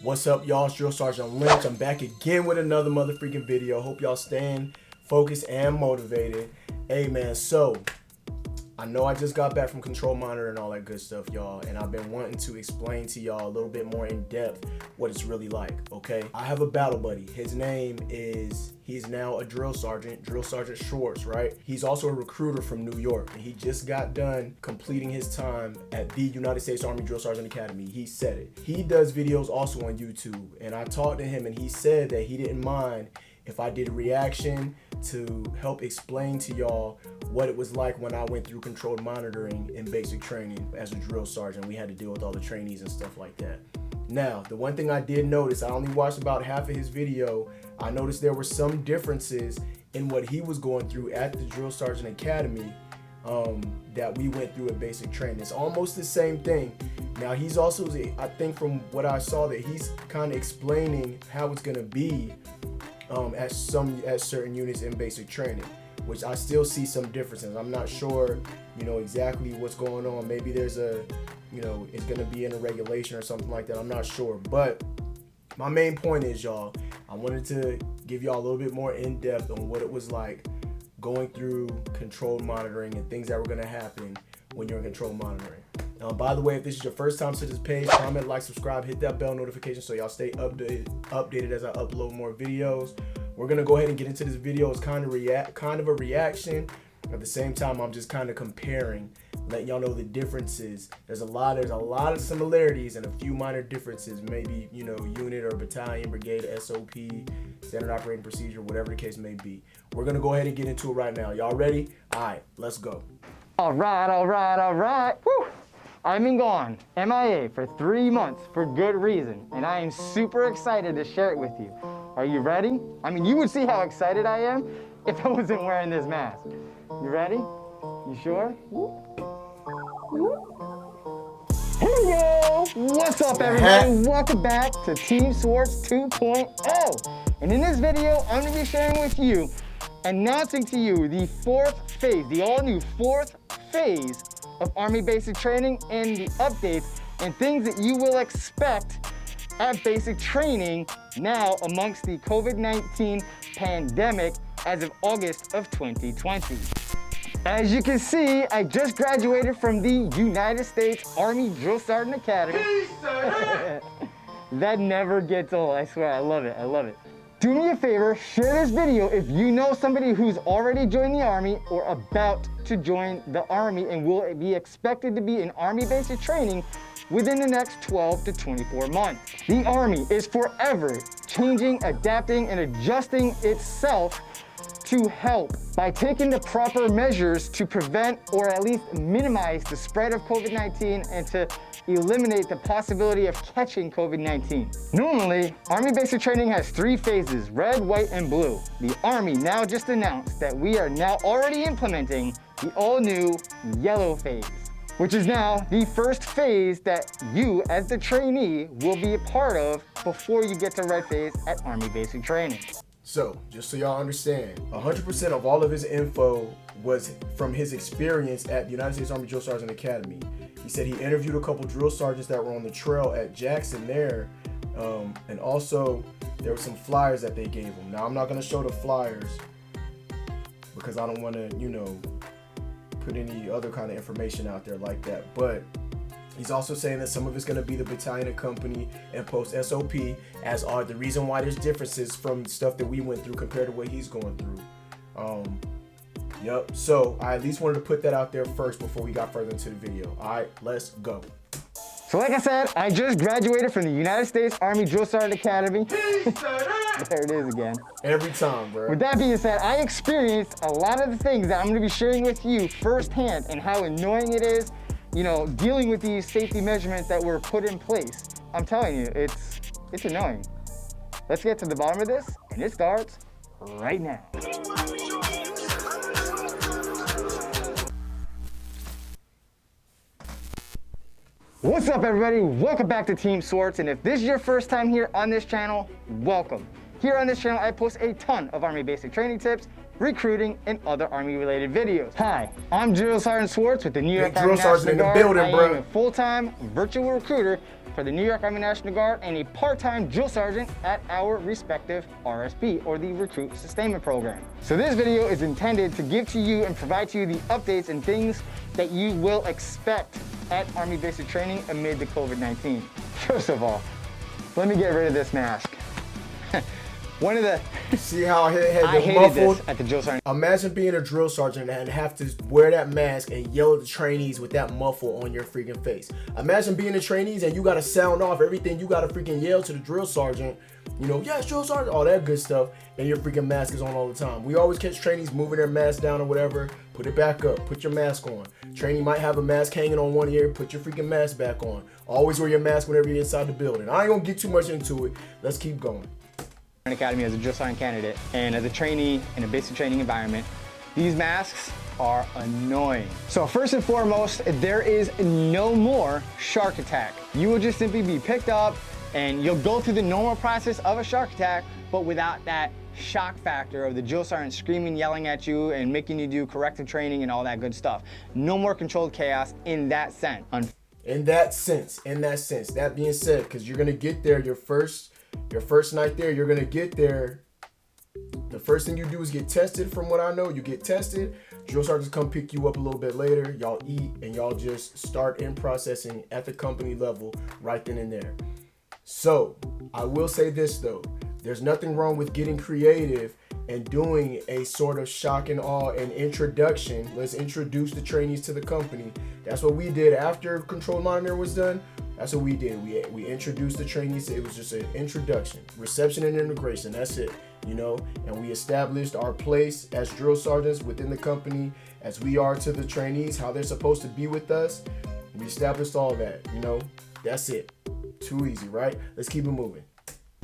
What's up, y'all? It's Drill Sergeant Lynch. I'm back again with another motherfucking video. Hope y'all staying focused and motivated. Hey man, so I know I just got back from control monitor and all that good stuff, y'all, and I've been wanting to explain to y'all a little bit more in depth what it's really like, okay? I have a battle buddy. His name is, he's now a drill sergeant Swartz, right? He's also a recruiter from New York, and he just got done completing his time at the United States Army Drill Sergeant Academy. He said it. He does videos also on YouTube, and I talked to him, and he said that he didn't mind if I did a reaction to help explain to y'all what it was like when I went through controlled monitoring in basic training as a drill sergeant. We had to deal with all the trainees and stuff like that. Now, the one thing I did notice, I only watched about half of his video. I noticed there were some differences in what he was going through at the Drill Sergeant Academy that we went through at basic training. It's almost the same thing. Now, he's also, I think from what I saw, that he's kind of explaining how it's gonna be at certain units in basic training, which I still see some differences. I'm not sure, exactly what's going on. Maybe there's a, it's gonna be in a regulation or something like that. I'm not sure, but my main point is, y'all, I wanted to give y'all a little bit more in depth on what it was like going through controlled monitoring and things that were gonna happen when you're in controlled monitoring. By the way, if this is your first time to this page, comment, like, subscribe, hit that bell notification so y'all stay updated as I upload more videos. We're gonna go ahead and get into this video. It's kind of a reaction. At the same time, I'm just kind of comparing, letting y'all know the differences. There's a lot of similarities and a few minor differences. Maybe unit or battalion, brigade, SOP, standard operating procedure, whatever the case may be. We're gonna go ahead and get into it right now. Y'all ready? All right, let's go. All right. Woo! I've been gone, MIA, for 3 months for good reason, and I am super excited to share it with you. Are you ready? I mean, you would see how excited I am if I wasn't wearing this mask. You ready? You sure? Here we go! What's up, everybody? Welcome back to Team Swartz 2.0. And in this video, I'm going to be sharing with you, announcing to you the fourth phase, the all-new fourth phase of Army basic training and the updates and things that you will expect at basic training now amongst the COVID-19 pandemic as of August of 2020. As you can see, I just graduated from the United States Army Drill Sergeant Academy. That never gets old, I swear, I love it. Do me a favor, share this video if you know somebody who's already joined the Army or about to join the Army and will be expected to be in Army basic training within the next 12 to 24 months. The Army is forever changing, adapting, and adjusting itself to help by taking the proper measures to prevent or at least minimize the spread of COVID-19 and to eliminate the possibility of catching COVID-19. Normally, Army basic training has 3 phases, red, white, and blue. The Army now just announced that we are now already implementing the all-new yellow phase, which is now the first phase that you, as the trainee, will be a part of before you get to red phase at Army basic training. So, just so y'all understand, 100% of all of his info was from his experience at the United States Army Drill Sergeant Academy. He said he interviewed a couple drill sergeants that were on the trail at Jackson there, and also there were some flyers that they gave him. Now, I'm not going to show the flyers because I don't want to, put any other kind of information out there like that, but he's also saying that some of it's going to be the battalion and company and post SOP, as are the reason why there's differences from stuff that we went through compared to what he's going through. Yep. So I at least wanted to put that out there first before we got further into the video. All right, let's go. So like I said, I just graduated from the United States Army Drill Sergeant Academy. There it is again. Every time, bro. With that being said, I experienced a lot of the things that I'm going to be sharing with you firsthand and how annoying it is, dealing with these safety measurements that were put in place. I'm telling you, it's annoying. Let's get to the bottom of this, and it starts right now. What's up, everybody? Welcome back to Team Swartz, and if this is your first time here on this channel, welcome. Here on this channel, I post a ton of Army basic training tips, recruiting, and other Army-related videos. Hi, I'm Drill Sergeant Swartz with the New York Army National Guard. I am a full-time virtual recruiter for the New York Army National Guard and a part-time drill sergeant at our respective RSP, or the Recruit Sustainment Program. So this video is intended to give to you and provide to you the updates and things that you will expect at Army basic training amid the COVID-19. First of all, let me get rid of this mask. One of the see how I had I the hated muffled. this at the drill sergeant. Imagine being a drill sergeant and have to wear that mask and yell at the trainees with that muffle on your freaking face. Imagine being the trainees and you gotta sound off everything. You gotta freaking yell to the drill sergeant. You know, yes, drill sergeant, all that good stuff, and your freaking mask is on all the time. We always catch trainees moving their mask down or whatever. Put it back up. Put your mask on. Trainee might have a mask hanging on one ear. Put your freaking mask back on. Always wear your mask whenever you're inside the building. I ain't gonna get too much into it. Let's keep going. Academy as a drill sergeant candidate and as a trainee in a basic training environment, these masks are annoying. So first and foremost, there is no more shark attack. You will just simply be picked up and you'll go through the normal process of a shark attack, but without that shock factor of the drill sergeant screaming, yelling at you and making you do corrective training and all that good stuff. No more controlled chaos in that sense. In that sense. That being said, because you're gonna get there your first night there, you're gonna get there. The first thing you do is get tested. From what I know, you get tested. Drill sergeants come pick you up a little bit later. Y'all eat and y'all just start in processing at the company level right then and there. So I will say this though, there's nothing wrong with getting creative and doing a sort of shock and awe and introduction. Let's introduce the trainees to the company. That's what we did after control monitor was done. That's what we did. We introduced the trainees. It was just an introduction, reception and integration. That's it, you know. And we established our place as drill sergeants within the company, as we are to the trainees, how they're supposed to be with us. We established all that, you know. That's it. Too easy, right? Let's keep it moving.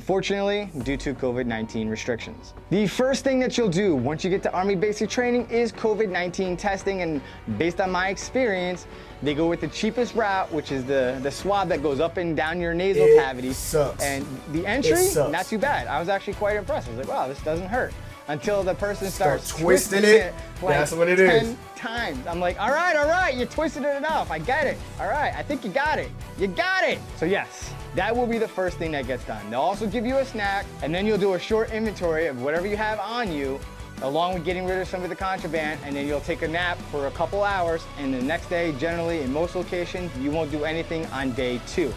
Fortunately, due to COVID-19 restrictions. The first thing that you'll do once you get to Army basic training is COVID-19 testing, and based on my experience, they go with the cheapest route, which is the swab that goes up and down your nasal cavity. Sucks. And the entry, not too bad. I was actually quite impressed. I was like, wow, this doesn't hurt. Until the person starts twisting it. Like that's what it 10 is. times. I'm like, all right, you twisted it enough. I get it. All right, I think you got it. You got it. So yes, that will be the first thing that gets done. They'll also give you a snack, and then you'll do a short inventory of whatever you have on you, along with getting rid of some of the contraband, and then you'll take a nap for a couple hours, and the next day, generally, in most locations, you won't do anything on day 2.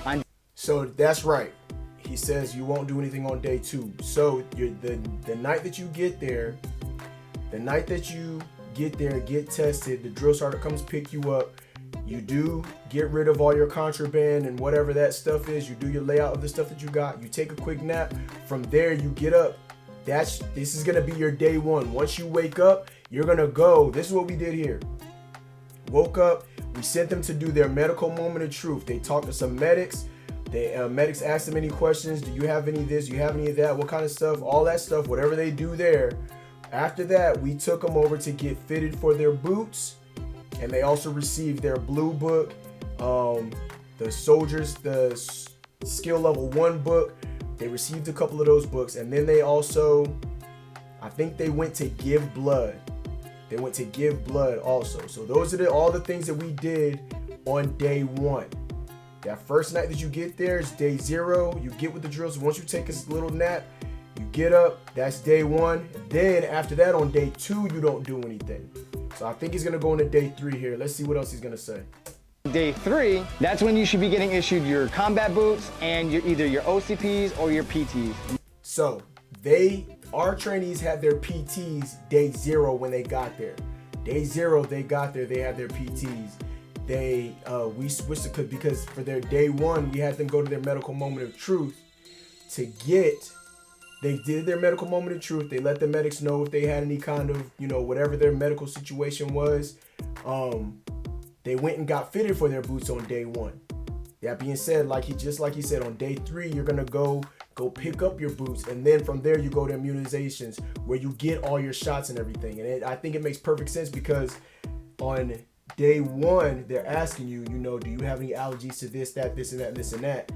So that's right. He says you won't do anything on day 2. So the night that you get there, get tested, the drill sergeant comes pick you up. You do get rid of all your contraband and whatever that stuff is. You do your layout of the stuff that you got. You take a quick nap. From there, you get up. This is gonna be your day 1. Once you wake up, you're gonna go. This is what we did here. Woke up. We sent them to do their medical moment of truth. They talked to some medics. Medics asked them any questions. Do you have any of this? Do you have any of that? What kind of stuff? All that stuff, whatever they do there. After that, we took them over to get fitted for their boots. And they also received their blue book, the soldiers, the skill level 1 book. They received a couple of those books. And then they also, I think they went to give blood. They went to give blood also. So those are all the things that we did on day 1. That first night that you get there is day 0. You get with the drills. Once you take a little nap, you get up. That's day 1. Then after that, on day 2, you don't do anything. So I think he's gonna go into day 3 here. Let's see what else he's gonna say. Day 3, that's when you should be getting issued your combat boots and either your OCPs or your PTs. So our trainees had their PTs day 0 when they got there. Day 0, they got there, they had their PTs. We switched it because for their day 1, we had them go to their medical moment of truth they did their medical moment of truth. They let the medics know if they had any kind of, whatever their medical situation was. They went and got fitted for their boots on day 1. That being said, just like he said, on day 3, you're gonna go pick up your boots, and then from there you go to immunizations where you get all your shots and everything. And I think it makes perfect sense because on day 1, they're asking you, do you have any allergies to this, that, this, and that, and this, and that.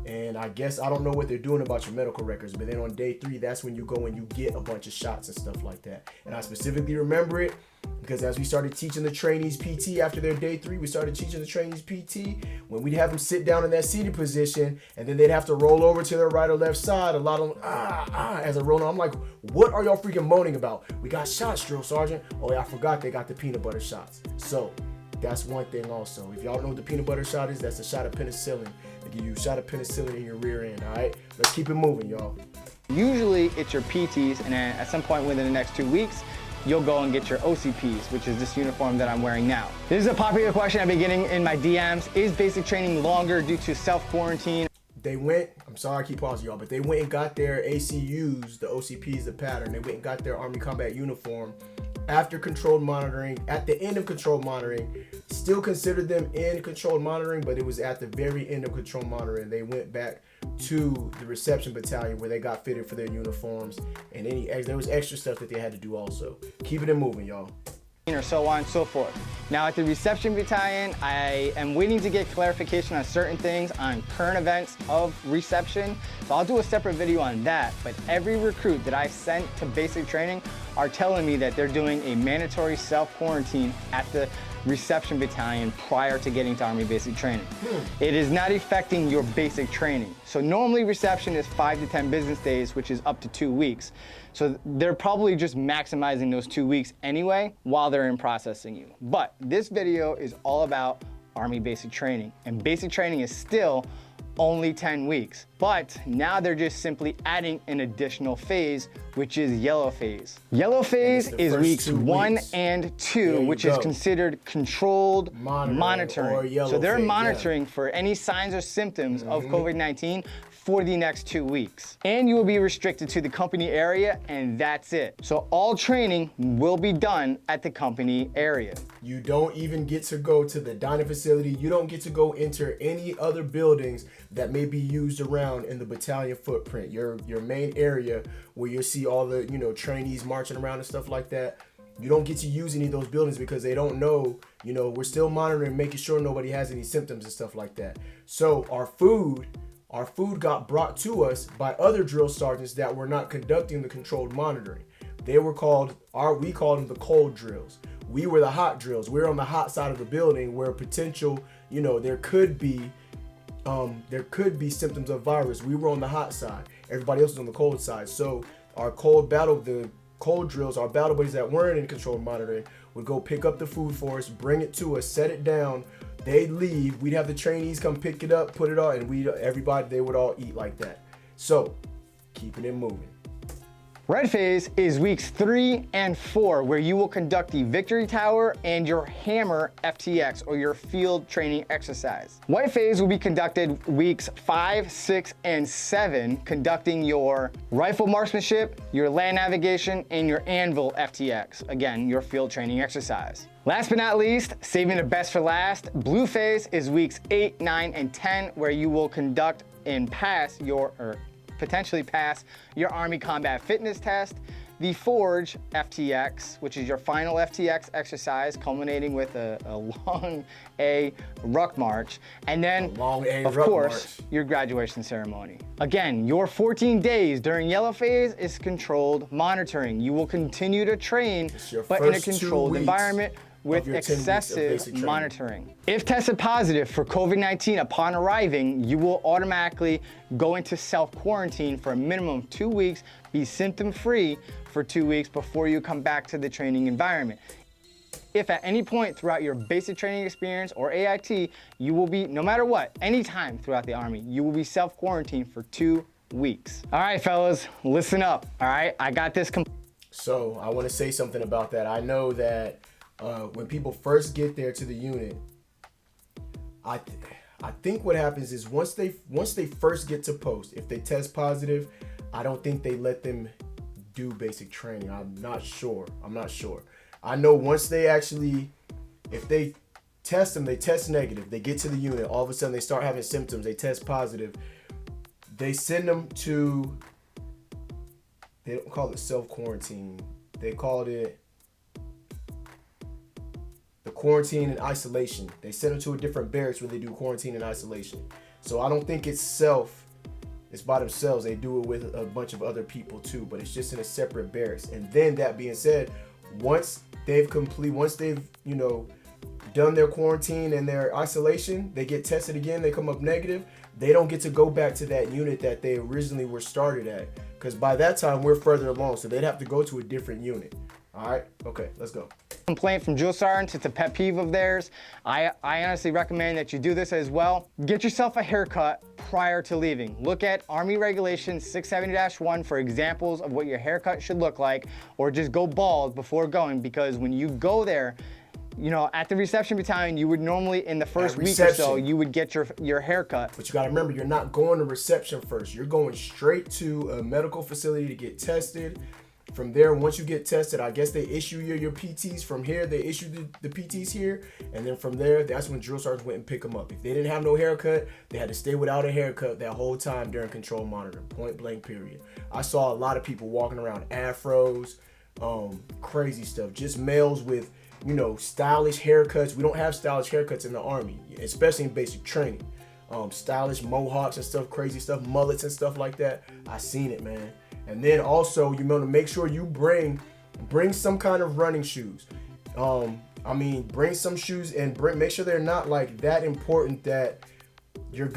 And I guess I don't know what they're doing about your medical records, but then on day 3, that's when you go and you get a bunch of shots and stuff like that. And I specifically remember it because as we started teaching the trainees PT after their day 3, we started teaching the trainees PT. When we'd have them sit down in that seated position, and then they'd have to roll over to their right or left side. A lot of them, as a roll. I'm like, what are y'all freaking moaning about? We got shots, drill sergeant. Oh yeah, I forgot they got the peanut butter shots. So that's one thing also. If y'all don't know what the peanut butter shot is, that's a shot of penicillin. They give you a shot of penicillin in your rear end, all right? Let's keep it moving, y'all. Usually it's your PTs, and then at some point within the next 2 weeks, you'll go and get your OCPs, which is this uniform that I'm wearing now. This is a popular question I've been getting in my DMs. Is basic training longer due to self-quarantine? They went, I'm sorry I keep pausing y'all, but they went and got their ACUs, the OCPs, the pattern. They went and got their Army Combat Uniform after controlled monitoring, at the end of controlled monitoring. Still considered them in controlled monitoring, but it was at the very end of controlled monitoring. They went back to the reception battalion where they got fitted for their uniforms, and there was extra stuff that they had to do also. Keeping it moving, y'all. Or so on and so forth. Now at the reception battalion, I am waiting to get clarification on certain things on current events of reception. So I'll do a separate video on that, but every recruit that I sent to basic training are telling me that they're doing a mandatory self-quarantine at the reception battalion prior to getting to Army basic training. It is not affecting your basic training. So normally reception is 5 to 10 business days, which is up to 2 weeks. So they're probably just maximizing those 2 weeks anyway while they're in processing you. But this video is all about Army basic training, and basic training is still only 10 weeks. But now they're just simply adding an additional phase, which is yellow phase. Yellow phase is weeks 1 and 2, which is considered controlled monitoring. So they're monitoring for any signs or symptoms of COVID-19 for the next 2 weeks. And you will be restricted to the company area, and that's it. So all training will be done at the company area. You don't even get to go to the dining facility. You don't get to go enter any other buildings that may be used around in the battalion footprint. Your main area where you'll see all the trainees marching around and stuff like that. You don't get to use any of those buildings because they don't know, we're still monitoring, making sure nobody has any symptoms and stuff like that. So our food got brought to us by other drill sergeants that were not conducting the controlled monitoring. They were we called them the cold drills. We were the hot drills. We were on the hot side of the building where potential, there could be symptoms of virus. We were on the hot side. Everybody else was on the cold side. So the cold drills, our battle buddies that weren't in controlled monitoring would go pick up the food for us, bring it to us, set it down. They'd leave. We'd have the trainees come pick it up, put it on, and they would all eat like that. So keeping it moving. Red phase is weeks 3 and 4, where you will conduct the Victory Tower and your Hammer FTX, or your field training exercise. White phase will be conducted weeks 5, 6, and 7, conducting your rifle marksmanship, your land navigation, and your anvil FTX, again, your field training exercise. Last but not least, saving the best for last, blue phase is weeks 8, 9, and 10, where you will conduct and potentially pass your Army Combat Fitness test, the Forge FTX, which is your final FTX exercise, culminating with a long A ruck march, and then, of course, your graduation ceremony. Again, your 14 days during yellow phase is controlled monitoring. You will continue to train, but in a controlled environment with excessive monitoring. If tested positive for COVID-19 upon arriving, you will automatically go into self-quarantine for a minimum of 2 weeks, be symptom-free for 2 weeks before you come back to the training environment. If at any point throughout your basic training experience or AIT, you will be, no matter what, anytime throughout the Army, you will be self-quarantined for 2 weeks. All right, fellas, listen up, all right? I got this. So I want to say something about that. I know that when people first get there to the unit, I think what happens is once they first get to post, if they test positive, I don't think they let them do basic training. I'm not sure. I know once they if they test them, they test negative, they get to the unit, all of a sudden they start having symptoms, they test positive, they send them to, they don't call it self-quarantine, they called it the quarantine and isolation. They send them to a different barracks where they do quarantine and isolation. So I don't think it's by themselves. They do it with a bunch of other people too, but it's just in a separate barracks. And then that being said, once they've you know, done their quarantine and their isolation, they get tested again, they come up negative, they don't get to go back to that unit that they originally were started at, because by that time we're further along, so they'd have to go to a different unit. All right, okay, let's go. Complaint from drill sergeants, it's a pet peeve of theirs. I honestly recommend that you do this as well. Get yourself a haircut prior to leaving. Look at Army Regulations 670-1 for examples of what your haircut should look like, or just go bald before going, because when you go there, you know, at the reception battalion, you would normally, in the first week or so, you would get your haircut. But you gotta remember, you're not going to reception first. You're going straight to a medical facility to get tested. From there, once you get tested, I guess they issue you your PTs from here. They issue the PTs here. And then from there, that's when drill sergeants went and pick them up. If they didn't have no haircut, they had to stay without a haircut that whole time during control monitor, point blank period. I saw a lot of people walking around afros, crazy stuff. Just males with, you know, stylish haircuts. We don't have stylish haircuts in the Army, especially in basic training. Stylish mohawks and stuff, crazy stuff, mullets and stuff like that. I seen it, man. And then also, you want to make sure you bring some kind of running shoes. I mean, bring some shoes and make sure they're not like that important that you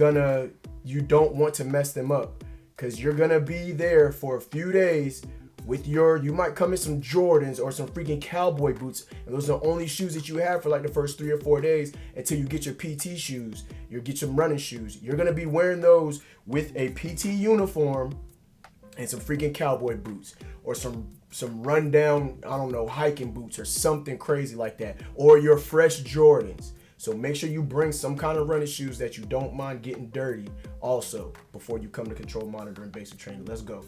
don't want to mess them up, because you're gonna be there for a few days with you might come in some Jordans or some freaking cowboy boots, and those are the only shoes that you have for like the first 3 or 4 days until you get your PT shoes, you get some running shoes. You're gonna be wearing those with a PT uniform and some freaking cowboy boots, or some rundown, I don't know, hiking boots or something crazy like that, or your fresh Jordans. So make sure you bring some kind of running shoes that you don't mind getting dirty also before you come to control monitor and basic training. Let's go.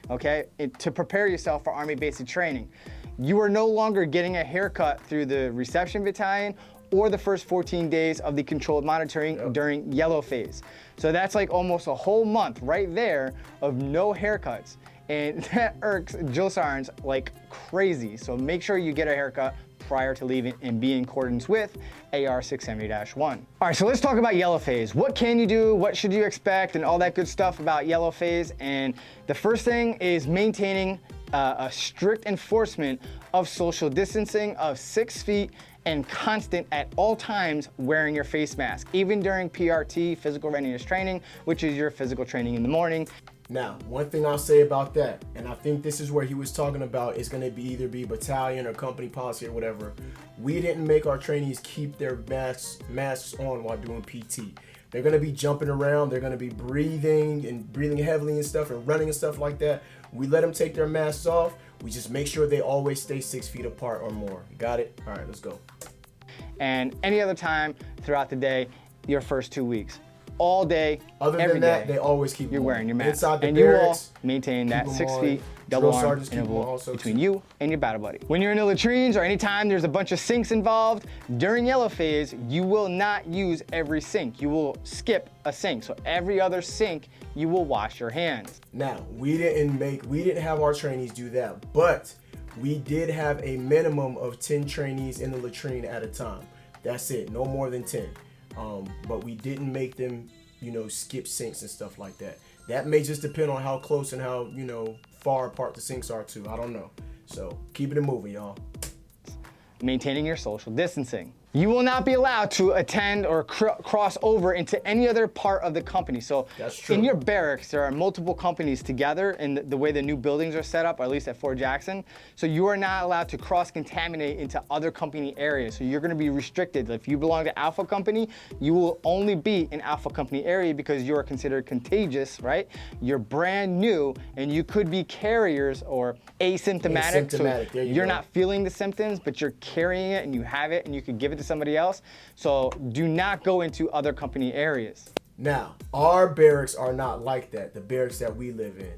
Okay, to prepare yourself for Army basic training. You are no longer getting a haircut through the reception battalion or the first 14 days of the controlled monitoring during yellow phase. So that's like almost a whole month right there of no haircuts. And that irks drill sergeants like crazy. So make sure you get a haircut prior to leaving and be in accordance with AR 670-1. All right, so let's talk about yellow phase. What can you do? What should you expect? And all that good stuff about yellow phase. And the first thing is maintaining a strict enforcement of social distancing of 6 feet and constant at all times wearing your face mask, even during PRT, physical readiness training, which is your physical training in the morning. Now, one thing I'll say about that, and I think this is where he was talking about, is going to either be battalion or company policy or whatever. We didn't make our trainees keep their masks on while doing PT. They're going to be jumping around. They're going to be breathing heavily and stuff and running and stuff like that. We let them take their masks off. We just make sure they always stay 6 feet apart or more. Got it? All right, let's go. And any other time throughout the day, your first 2 weeks. All day, other every than that, day, they always keep you're wearing your mask. Inside the and barracks, you will maintain that 6 feet Drill double arm sergeants keep interval them also between too. you and your battle buddy. When you're in the latrines or anytime there's a bunch of sinks involved, during yellow phase, you will not use every sink. You will skip a sink. So every other sink, you will wash your hands. Now, we didn't have our trainees do that, but we did have a minimum of 10 trainees in the latrine at a time. That's it, no more than 10. But we didn't make them, you know, skip sinks and stuff like that. That may just depend on how close and how, you know, far apart the sinks are too. I don't know. So keep it moving, y'all. Maintaining your social distancing. You will not be allowed to attend or cross over into any other part of the company. So that's true. In your barracks, there are multiple companies together in the way the new buildings are set up, or at least at Fort Jackson. So you are not allowed to cross-contaminate into other company areas. So you're gonna be restricted. If you belong to Alpha Company, you will only be in Alpha Company area because you are considered contagious, right? You're brand new and you could be carriers or asymptomatic. So you're not feeling the symptoms, but you're carrying it and you have it and you could give it to somebody else. So do not go into other company areas. Now, our barracks are not like that. The barracks that we live in.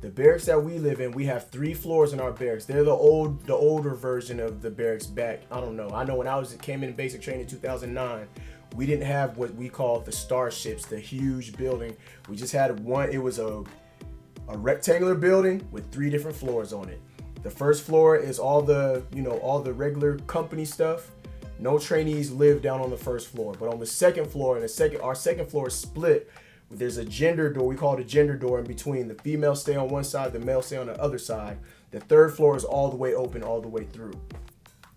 The barracks that we live in, we have 3 floors in our barracks. They're the older version of the barracks back. I don't know. I know when came in basic training in 2009, we didn't have what we call the starships, the huge building. We just had one. It was a rectangular building with 3 different floors on it. The first floor is all the regular company stuff. no trainees live down on the first floor. But on the second floor, our second floor is split. There's a gender door, we call it a gender door in between. The females stay on one side, the males stay on the other side. The third floor is all the way open, all the way through.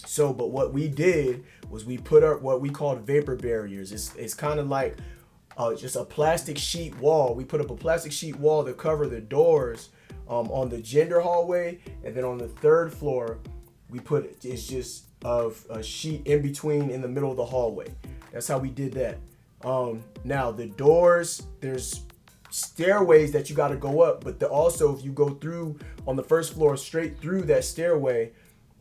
So, but what we did was we put up what we called vapor barriers. It's kind of like just a plastic sheet wall. We put up a plastic sheet wall to cover the doors on the gender hallway. And then on the third floor, it's just a sheet in between in the middle of the hallway. That's how we did that. Now the doors, there's stairways that you got to go up, but also if you go through on the first floor straight through that stairway,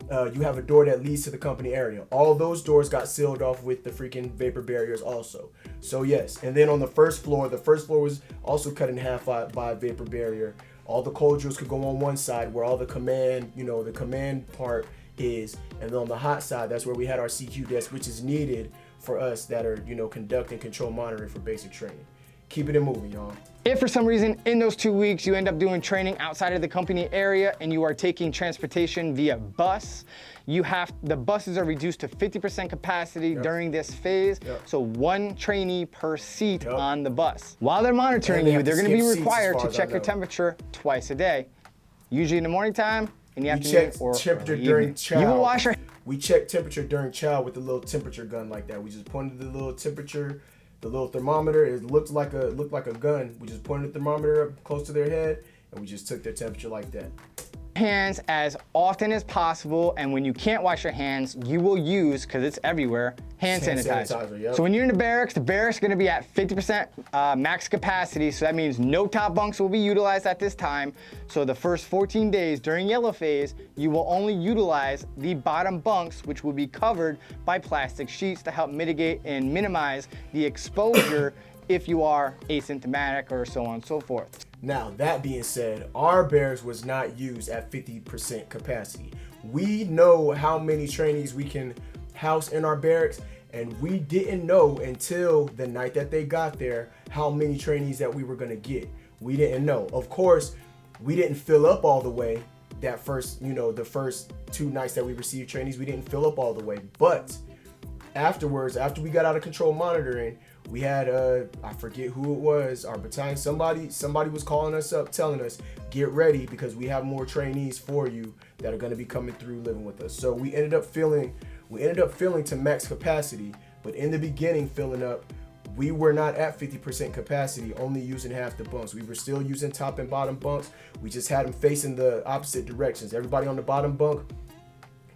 you have a door that leads to the company area. All those doors got sealed off with the freaking vapor barriers also. So yes, and then on the first floor was also cut in half by a vapor barrier. All the cold drills could go on one side where all the command, the command part is, and then on the hot side, that's where we had our CQ desk, which is needed for us that are, conducting control monitoring for basic training. Keep it moving, y'all. If for some reason in those 2 weeks you end up doing training outside of the company area and you are taking transportation via bus, the buses are reduced to 50% capacity during this phase. So 1 trainee per seat on the bus. While they're monitoring you, they're going to be required to check your temperature twice a day, usually in the morning time, in the afternoon, or temperature during chow. You will wash your We check temperature during chow with the little temperature gun like that. We just pointed the little temperature, the little thermometer. It looked like a gun. We just pointed the thermometer up close to their head, and we just took their temperature like that. Hands as often as possible, and when you can't wash your hands, you will use, because it's everywhere, hand sanitizer. Yep. So when you're in the barracks is going to be at 50% max capacity, so that means no top bunks will be utilized at this time. So the first 14 days during yellow phase, you will only utilize the bottom bunks, which will be covered by plastic sheets to help mitigate and minimize the exposure if you are asymptomatic or so on and so forth. Now, that being said, our barracks was not used at 50% capacity. We know how many trainees we can house in our barracks, and we didn't know until the night that they got there how many trainees that we were gonna get. We didn't know. Of course, we didn't fill up all the way that first, the first 2 nights that we received trainees, we didn't fill up all the way. But afterwards, after we got out of control monitoring, we had I forget who it was, our battalion, somebody was calling us up telling us, get ready because we have more trainees for you that are going to be coming through living with us. So we ended up filling to max capacity, but in the beginning filling up, we were not at 50% capacity, only using half the bunks. We were still using top and bottom bunks. We just had them facing the opposite directions. Everybody on the bottom bunk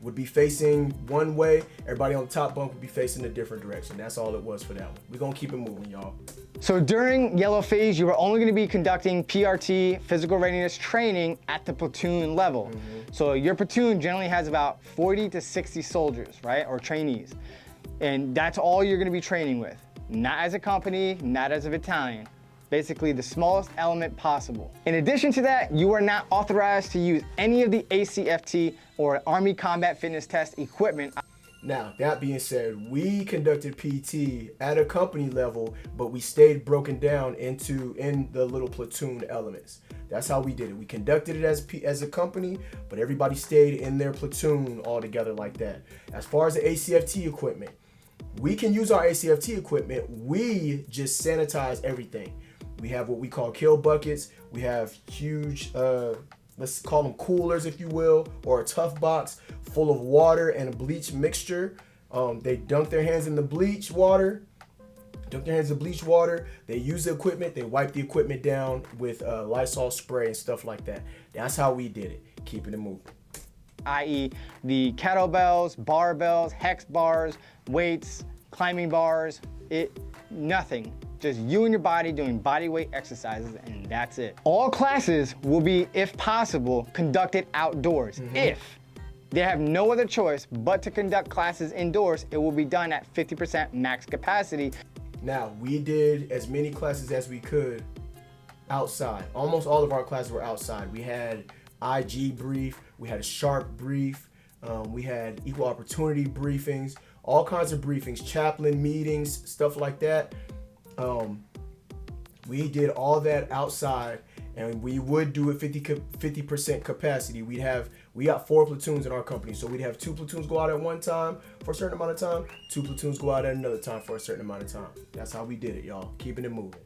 would be facing one way, everybody on the top bunk would be facing a different direction. That's all it was for that one. We're gonna keep it moving, y'all. So during yellow phase, you are only gonna be conducting PRT, physical readiness training, at the platoon level. So your platoon generally has about 40 to 60 soldiers, right, or trainees. And that's all you're gonna be training with. Not as a company, not as a battalion. Basically the smallest element possible. In addition to that, you are not authorized to use any of the ACFT or Army Combat Fitness Test equipment. Now, that being said, we conducted PT at a company level, but we stayed broken down in the little platoon elements. That's how we did it. We conducted it as a company, but everybody stayed in their platoon all together like that. As far as the ACFT equipment, we can use our ACFT equipment. We just sanitize everything. We have what we call kill buckets. We have huge, let's call them coolers, if you will, or a tough box full of water and a bleach mixture. They dunk their hands in the bleach water. They use the equipment. They wipe the equipment down with Lysol spray and stuff like that. That's how we did it, keeping it moving. I.e. the kettlebells, barbells, hex bars, weights, climbing bars, nothing. Just you and your body doing body weight exercises, and that's it. All classes will be, if possible, conducted outdoors. If they have no other choice but to conduct classes indoors, it will be done at 50% max capacity. Now, we did as many classes as we could outside. Almost all of our classes were outside. We had IG brief, we had a sharp brief, we had equal opportunity briefings, all kinds of briefings, chaplain meetings, stuff like that. We did all that outside, and we would do it 50% capacity. We got 4 platoons in our company, so we'd have 2 platoons go out at one time for a certain amount of time, 2 platoons go out at another time for a certain amount of time. That's how we did it, y'all. Keeping it moving.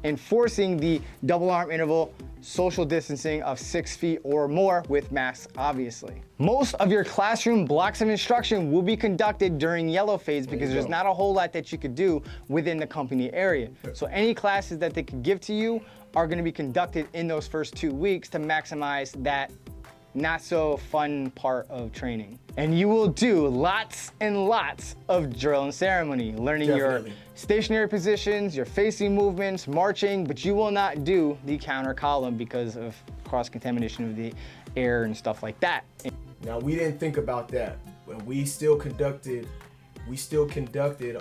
Enforcing the double arm interval, social distancing of 6 feet or more with masks, obviously. Most of your classroom blocks of instruction will be conducted during yellow phase because there's not a whole lot that you could do within the company area. So any classes that they could give to you are going to be conducted in those first 2 weeks to maximize that not so fun part of training. And you will do lots and lots of drill and ceremony, learning your stationary positions, your facing movements, marching, but you will not do the counter column because of cross-contamination of the air and stuff like that. Now, we didn't think about that, but we still conducted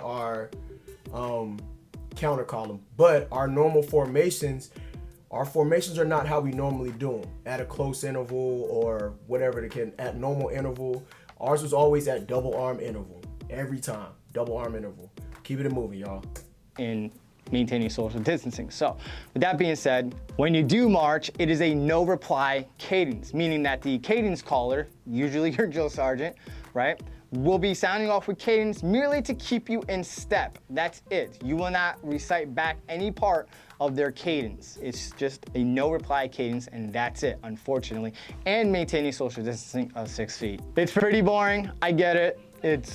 our counter column, but our normal formations, our formations are not how we normally do them, at a close interval or whatever they can, at normal interval. Ours was always at double arm interval, every time, double arm interval. Keep it moving, y'all. In maintaining social distancing. So with that being said, when you do march, it is a no reply cadence, meaning that the cadence caller, usually your drill sergeant, right, will be sounding off with cadence merely to keep you in step. That's it. You will not recite back any part of their cadence. It's just a no reply cadence, and that's it, unfortunately. And maintaining social distancing of 6 feet. It's pretty boring, I get it. It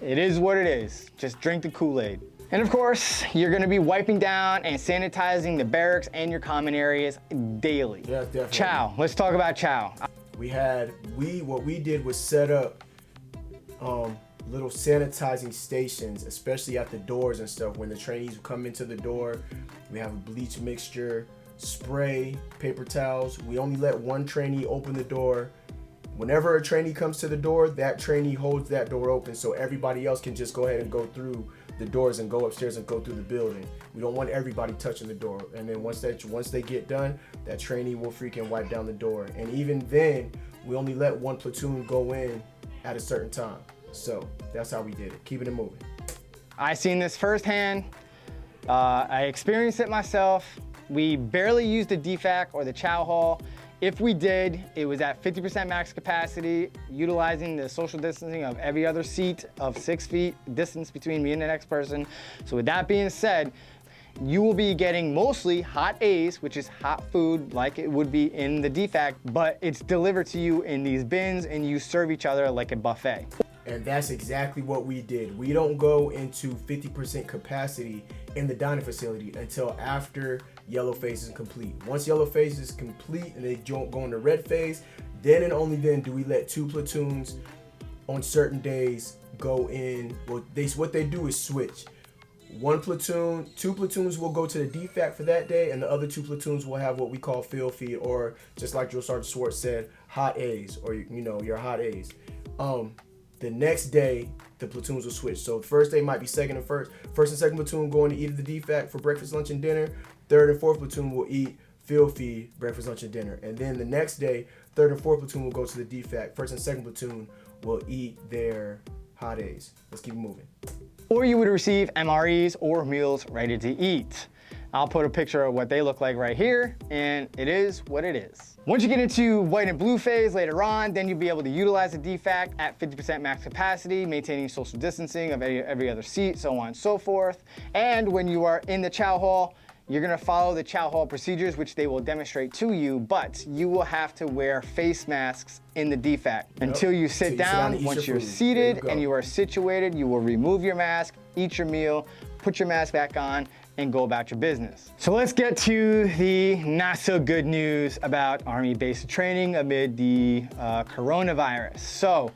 is what it is. Just drink the Kool-Aid. And of course, you're gonna be wiping down and sanitizing the barracks and your common areas daily. Yeah, definitely. Chow, let's talk about chow. What we did was set up little sanitizing stations, especially at the doors and stuff. When the trainees come into the door, we have a bleach mixture, spray, paper towels. We only let one trainee open the door. Whenever a trainee comes to the door, that trainee holds that door open so everybody else can just go ahead and go through the doors and go upstairs and go through the building. We don't want everybody touching the door. And then once they get done, that trainee will freaking wipe down the door. And even then, we only let one platoon go in at a certain time. So that's how we did it, keeping it moving. I seen this firsthand. I experienced it myself. We barely used the DFAC or the chow hall. If we did, it was at 50% max capacity, utilizing the social distancing of every other seat of 6 feet distance between me and the next person. So with that being said, you will be getting mostly hot A's, which is hot food like it would be in the DFAC, but it's delivered to you in these bins and you serve each other like a buffet. And that's exactly what we did. We don't go into 50% capacity in the dining facility until after yellow phase is complete. Once yellow phase is complete and they don't go into red phase, then and only then do we let 2 platoons on certain days go in. Well, what they do is switch. 2 platoons will go to the DFAC for that day, and the other 2 platoons will have what we call field feed, or just like Drill Sergeant Swartz said, hot A's, or your hot A's. The next day, the platoons will switch. So first day might be first and second platoon going to eat at the DFAC for breakfast, lunch, and dinner. Third and fourth platoon will eat field feed, breakfast, lunch, and dinner. And then the next day, third and fourth platoon will go to the DFAC. First and second platoon will eat their hot A's. Let's keep moving. Or you would receive MREs or meals ready to eat. I'll put a picture of what they look like right here, and it is what it is. Once you get into white and blue phase later on, then you'll be able to utilize the DFAC at 50% max capacity, maintaining social distancing of every other seat, so on and so forth. And when you are in the chow hall, you're gonna follow the chow hall procedures, which they will demonstrate to you, but you will have to wear face masks in the DFAC until you sit down. Once you're seated and you are situated, you will remove your mask, eat your meal, put your mask back on, and go about your business. So let's get to the not so good news about Army basic training amid the coronavirus. So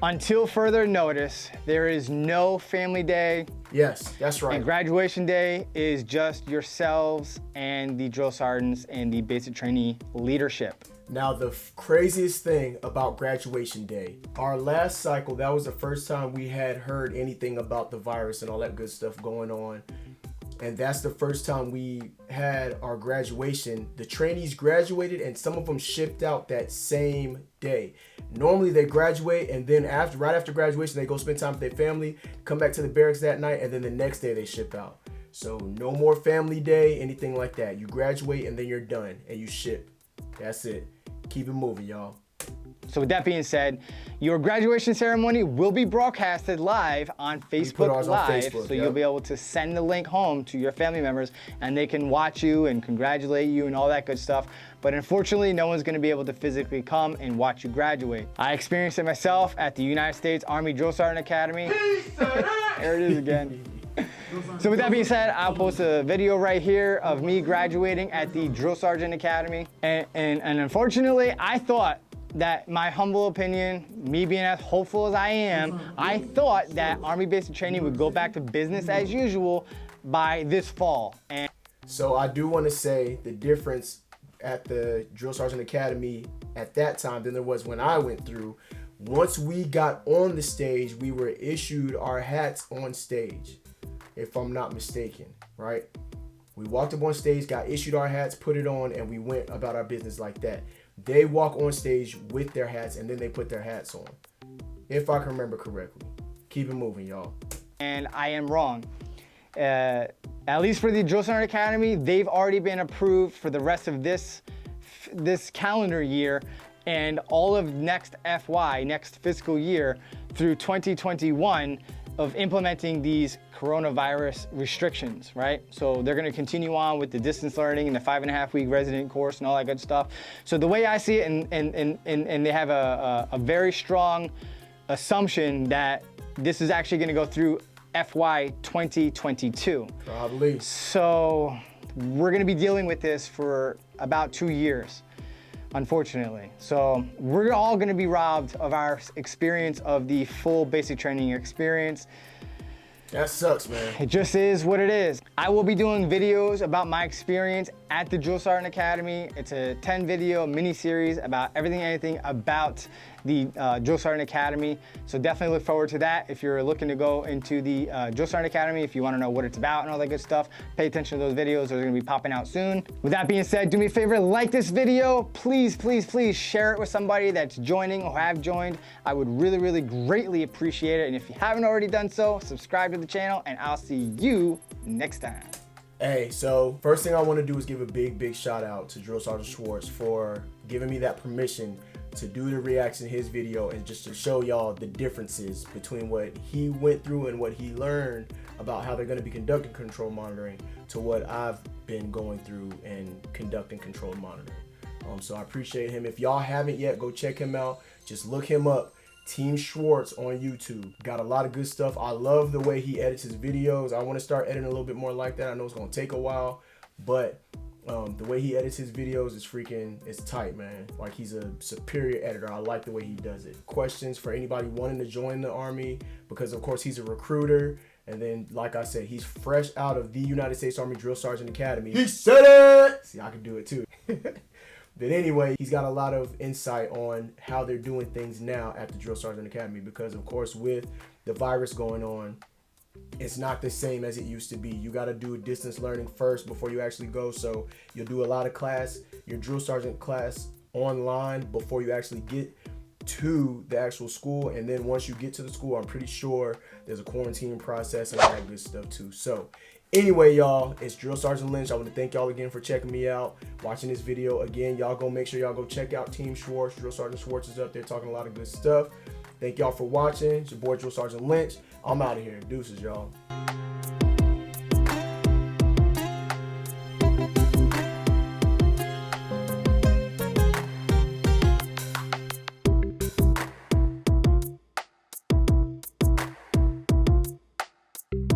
until further notice, there is no family day. Yes, that's right. And graduation day is just yourselves and the drill sergeants and the basic trainee leadership. Now, the craziest thing about graduation day, our last cycle, that was the first time we had heard anything about the virus and all that good stuff going on. And that's the first time we had our graduation. The trainees graduated and some of them shipped out that same day. Normally they graduate and then right after graduation, they go spend time with their family, come back to the barracks that night, and then the next day they ship out. So no more family day, anything like that. You graduate and then you're done and you ship. That's it. Keep it moving, y'all. So with that being said, your graduation ceremony will be broadcasted live on Facebook Live. So you'll be able to send the link home to your family members and they can watch you and congratulate you and all that good stuff. But unfortunately, no one's gonna be able to physically come and watch you graduate. I experienced it myself at the United States Army Drill Sergeant Academy. There it is again. So with that being said, I'll post a video right here of me graduating at the Drill Sergeant Academy. And unfortunately, I thought that, my humble opinion, me being as hopeful as I am, I thought that Army Basic Training would go back to business as usual by this fall. And so I do want to say the difference at the Drill Sergeant Academy at that time than there was when I went through. Once we got on the stage, we were issued our hats on stage, if I'm not mistaken, right? We walked up on stage, got issued our hats, put it on, and we went about our business like that. They walk on stage with their hats and then they put their hats on, if I can remember correctly. Keep it moving, y'all. And I am wrong. At least for the Drill Sergeant Academy, they've already been approved for the rest of this calendar year and all of next fiscal year through 2021 of implementing these coronavirus restrictions, right? So they're gonna continue on with the distance learning and the 5.5-week resident course and all that good stuff. So the way I see it, and they have a very strong assumption that this is actually gonna go through FY 2022. Probably. So we're gonna be dealing with this for about 2 years, unfortunately. So we're all gonna be robbed of our experience of the full basic training experience. That sucks, man. It just is what it is. I will be doing videos about my experience at the Drill Sergeant Academy. It's a 10 video mini series about everything and anything about the Drill Sergeant Academy. So definitely look forward to that. If you're looking to go into the Drill Sergeant Academy, if you want to know what it's about and all that good stuff, pay attention to those videos. They're going to be popping out soon. With that being said, do me a favor, like this video. Please, please, please share it with somebody that's joining or have joined. I would really, really greatly appreciate it. And if you haven't already done so, subscribe to the channel and I'll see you next time. Hey, so first thing I want to do is give a big shout out to Drill Sergeant Swartz for giving me that permission to do the reaction to his video and just to show y'all the differences between what he went through and what he learned about how they're going to be conducting control monitoring to what I've been going through and conducting control monitoring. So I appreciate him. If y'all haven't yet, go check him out. Just look him up. Team Swartz on YouTube. Got a lot of good stuff. I love the way he edits his videos. I want to start editing a little bit more like that. I know it's going to take a while, but the way he edits his videos is it's tight, man. Like, he's a superior editor. I like the way he does it. Questions for anybody wanting to join the Army, because of course he's a recruiter. And then, like I said, he's fresh out of the United States Army Drill Sergeant Academy. He said it! See, I can do it too. But anyway, he's got a lot of insight on how they're doing things now at the Drill Sergeant Academy, because of course with the virus going on, it's not the same as it used to be. You got to do distance learning first before you actually go. So you'll do a lot of your drill sergeant class online before you actually get to the actual school. And then once you get to the school, I'm pretty sure there's a quarantine process and all that good stuff too. So anyway, y'all, it's Drill Sergeant Lynch. I want to thank y'all again for checking me out, watching this video. Again, y'all go make sure y'all go check out Team Swartz. Drill Sergeant Swartz is up there talking a lot of good stuff. Thank y'all for watching. It's your boy Drill Sergeant Lynch. I'm out of here. Deuces, y'all.